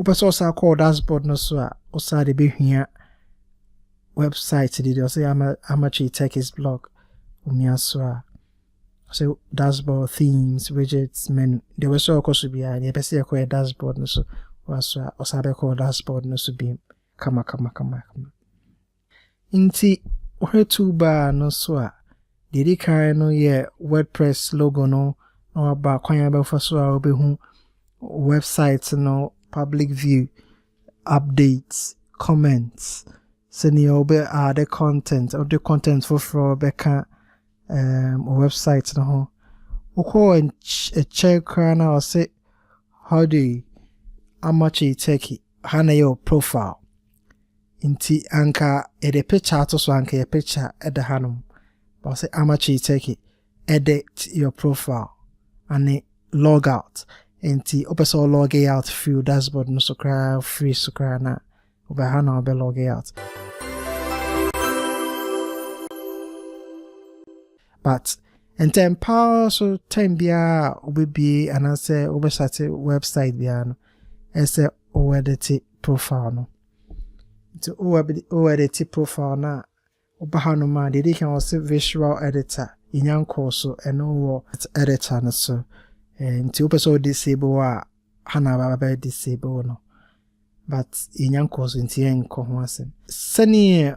person sa call dashboard no so a osa de behia website did you say amateur techies blog umia so a so dashboard themes widgets menu they were so cost to be and you person call dashboard no so was osa be call dashboard no so be kama inti ohe toolbar no so a didi kan no ye WordPress logo no or ba kwan ba fa so a obehu website no public view updates comments senior obe the content or the content for beka website no ho uko a check na or say how do amateur techie hana your profile inti anka the picture to so anka your picture at the hanum but say amateur techie edit your profile and log out inti opeso log out through dashboard no so cry free so cry na obe hana obe log out but and then power so time bia obe and I say obe sate website bia no ese o edit profile no to o edit profile na oba hanu ma dey can also visual editor inyanko so eno editor no so nti ope so disable a hana ba disable no but inyanko so nti enko ho asem sani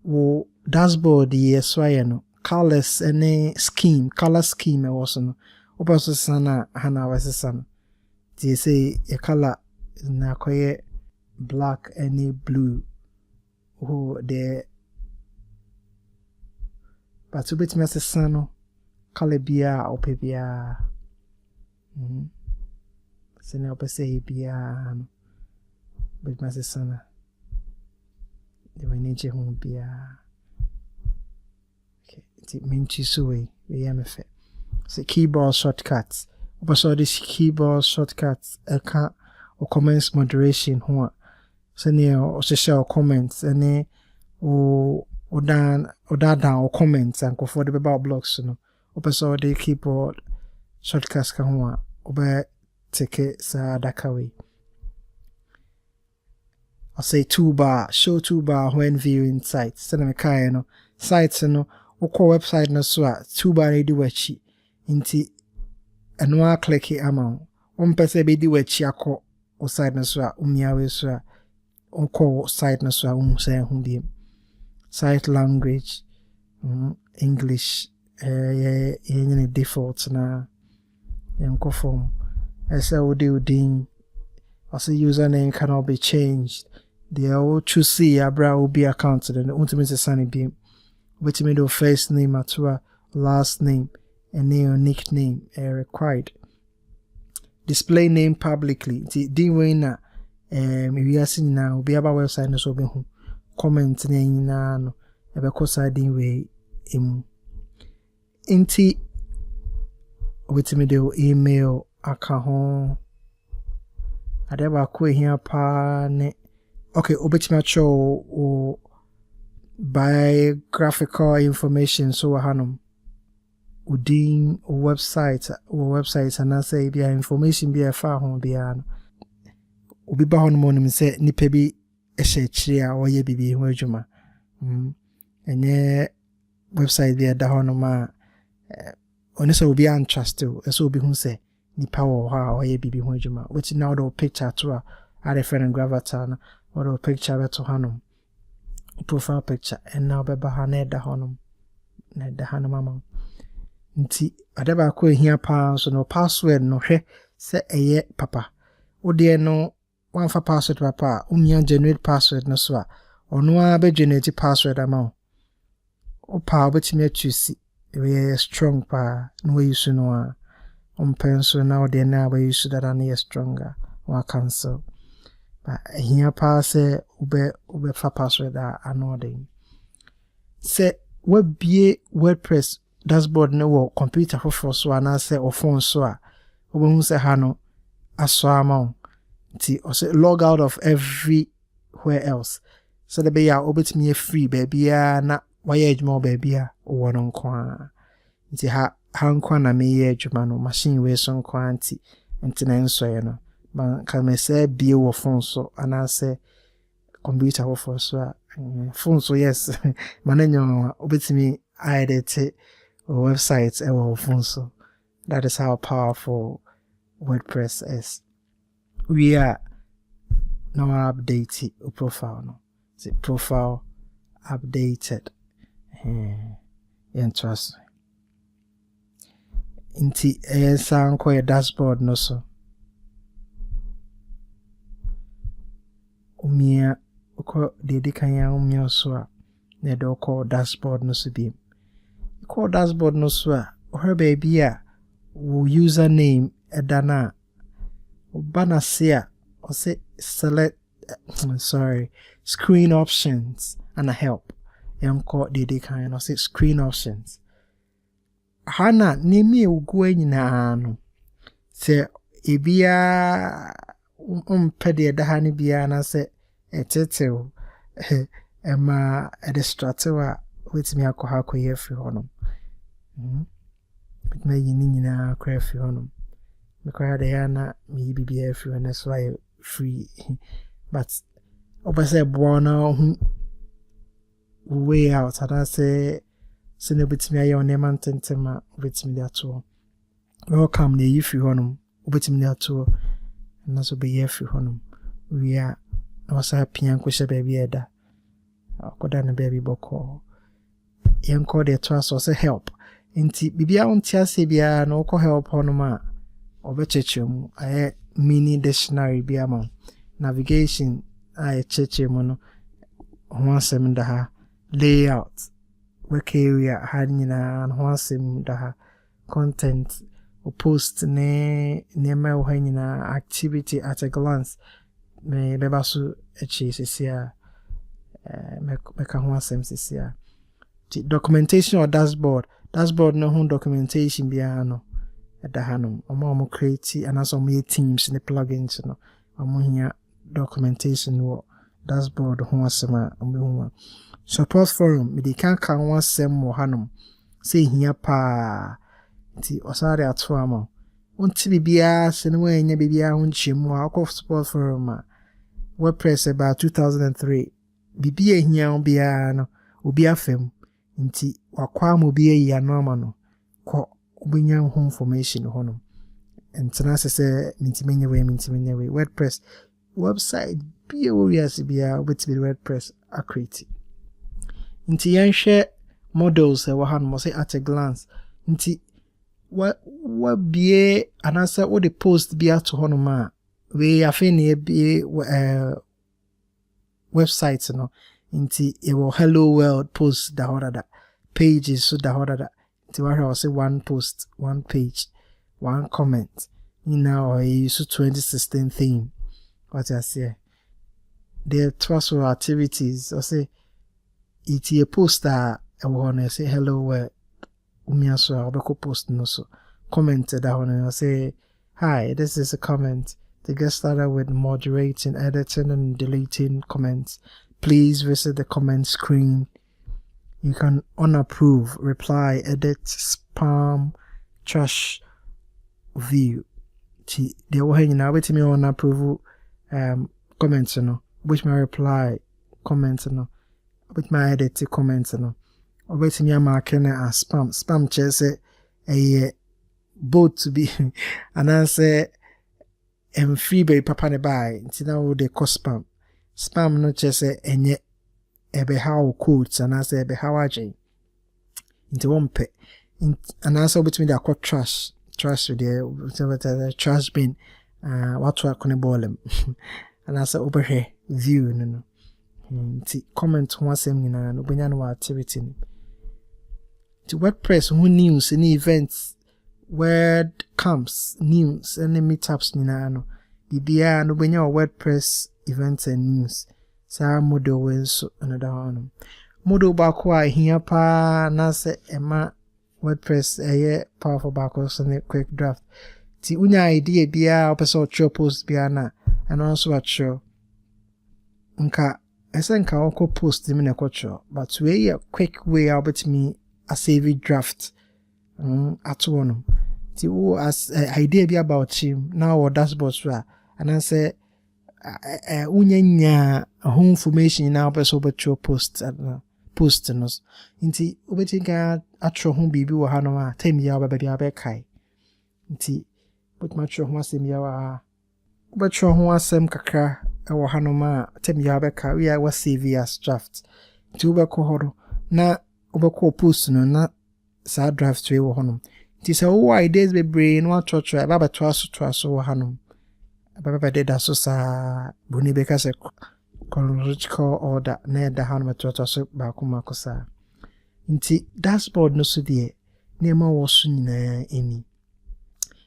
wo dashboard yeso no colors any color scheme was no ope so sana hana wasesa no they say a color na koye black any blue who the but to bit me asesa no color bia ope bia sene ope say bia no bit me asesa na de wani je ho bia okay it minchi so we am fe say keyboard shortcuts also this keyboard shortcuts eka or comments moderation ho sene o share comments any o down or comments and go for the about blocks no also the keyboard shortcuts ka ho obe take sa dakawe I say toolbar show toolbar when viewing sites sene me kai no sites no okọ website no so a toolbar e di wachi inti eno a click ama on pese be di wachi akọ o site no so a umia we so a okọ site no so a say hu bi site language English any default na enko form ese odin also username cannot be changed they all choose see abra will be accounted and ultimately sunny be which made your first name at last name and your nickname required display name publicly the way na we are seeing now be about website no so be hu comment na no e be kosa din we emu inti which made your email account adeba ko ehia pa ne okay obetima show o biographical information so hanum udin website and say bia information bia fa ho bia no obi ba ho no nim say nipa bi ehye kire a oye bibi ho adwuma enye website bia da ho no ma onese obi an trust so obi hu say nipa wo ha oye bibi ho adwuma which now the picture to a friend gravatar na or the picture beto hanum profile picture and now beba ha na da honum na da hanum mama nti adaba ko ehia pa so no password no hwe se eye papa wo de no wan fa password papa umia generate password no so a ono a be generate password ama o pa obetimi atusi we strong pa no we use no a penso now de na we use that and is stronger or cancel but here pa se ube fa password anoding se we bie WordPress dashboard no wo computer for so ana se o phone so a obehu se ha no aso ama nti o se log out of everywhere else so the be ya obetimi free baby na why edwuma baby a wo no nko nti ha nkwa na me ye edwuma no machine we so nkwa nti na nso ye no man can say be wo phone so and I say computer wo for so phone so yes manenyo obetimi edit websites e wo phone so. That is how powerful WordPress is. We are now updating a profile no. The profile updated. Interesting. Inti sound ko dashboard no so. Umia ko dedi kan ya umia so a na do ko dashboard no so bi. Ko dashboard no so a her baby a username edana bana sia or say select screen options and a help yanko dedi kan no say screen options hana nimi ugwe nyina no se ebia pede da hani bia na se etetew ema edistratewa wetimi akọ ye free honom but me nyina akọ free honom because they are na me bibia free and that's why free but obase bona way out and I say sene betimi aye onema ntentema betimi ato welcome na yi free honom betimi ato na so be ye free honom we are wasa pian ko she baby eda akoda na baby boko yen call the trust or say help inti bibia ontia se bia na ko help honoma obechechemu aye mini dictionary bia ma navigation aye chechemu no ho asem da ha layout work area ha nyina ho asem da ha content or post ne ma ho nyina activity at a glance me beba so echi sesia meka ho asem sesia documentation or dashboard no ho documentation bia no da hanum omo create and also me teams ne plugins no omo hia documentation wo dashboard ho asema omo support forum me dey kan one sem wo hanum say hia pa ti osare ato ama onti bibia se ne wanya bibia ho nchemu akọ support forum WordPress about 2003 bibia hia bia no obi afem nti wakwa mo bia yi no ama no ko obinya ho information hono entena se mintimenye we WordPress website bia warriors bia obetimi WordPress accurate nti yanhwe models e wo han mo say at a glance nti what bia anasa what the post bia to hono ma we afeni bia website no nti e wo hello world post da horada pages so da horada nti wa say one post, one page, one comment. Or you use 2016 theme. What I say? The trustful activities. I say it a poster. I wanna say hello world. Umiaso abeko post no so commented that one. I say hi. This is a comment. To get started with moderating, editing, and deleting comments, please visit the comment screen. You can unapprove, reply, edit, spam, trash, view. They were hanging out with me on approve comments, which my reply comments, which my edit comments, or waiting me marking as spam. Spam chase a boat to be and I say free by papa ne buy until now they cost spam. Spam no chase enye ebe how quotes and I say ebe how aje into one pay and also between the trash with the trash bin what work on the bottom and I say over here view no comment one same no benya no activity to WordPress who news any events word camps news any meetups no bibia no benya WordPress events and news sa model wins another one model baako a hia pa na se ema WordPress powerful baako so ne quick draft ti unya idea bia opese o post bia na and also at show nka esenka oko post mi na kwacho but we a quick way about me a save draft at one ti wo as idea bia about him now or dashboard so and I say unya home information now person but your post nos nti obetinga atro ho bibi wo ha no a time ya ba bia be kai nti but matro ho asem ya wa obetro ho asem kakra e wo ha no ma time ya be kai we wa save as draft nti obekọ ho na obekọ post no na sa draft we wo ho no nti se wo ideas be brain wa trotro ba ba to aso wo ha no ba de da so sa buni be ka se chronological order na da ha no trotro so ba kuma ko sa nti dashboard no so de nema wo so nyina eni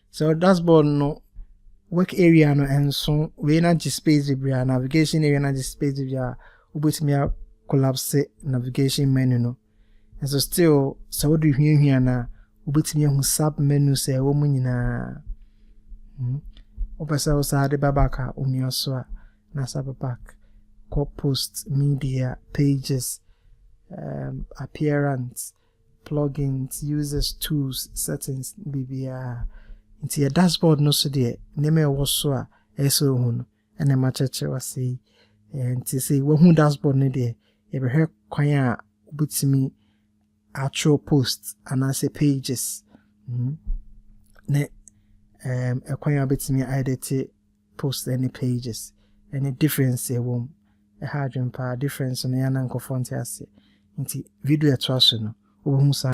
so dashboard no work area no enso we na space bia navigation area na space bia obetimi a collapse navigation menu no and so still so what do you na obetimi hu sub menu se wo mu nyina opesa osa de babaka unioso a na sub back co post media pages appearance plugins users tools settings bibia nti dashboard no so de neme wo so a eso hu no ene ma cheche wase nti say wo hu dashboard no de e be hwe kwan a obetimi actual posts and say pages ne a kwan a obetimi edit post any pages any difference e won a hard difference no yana nkofo nti ase nti video eto aso no wo hu sa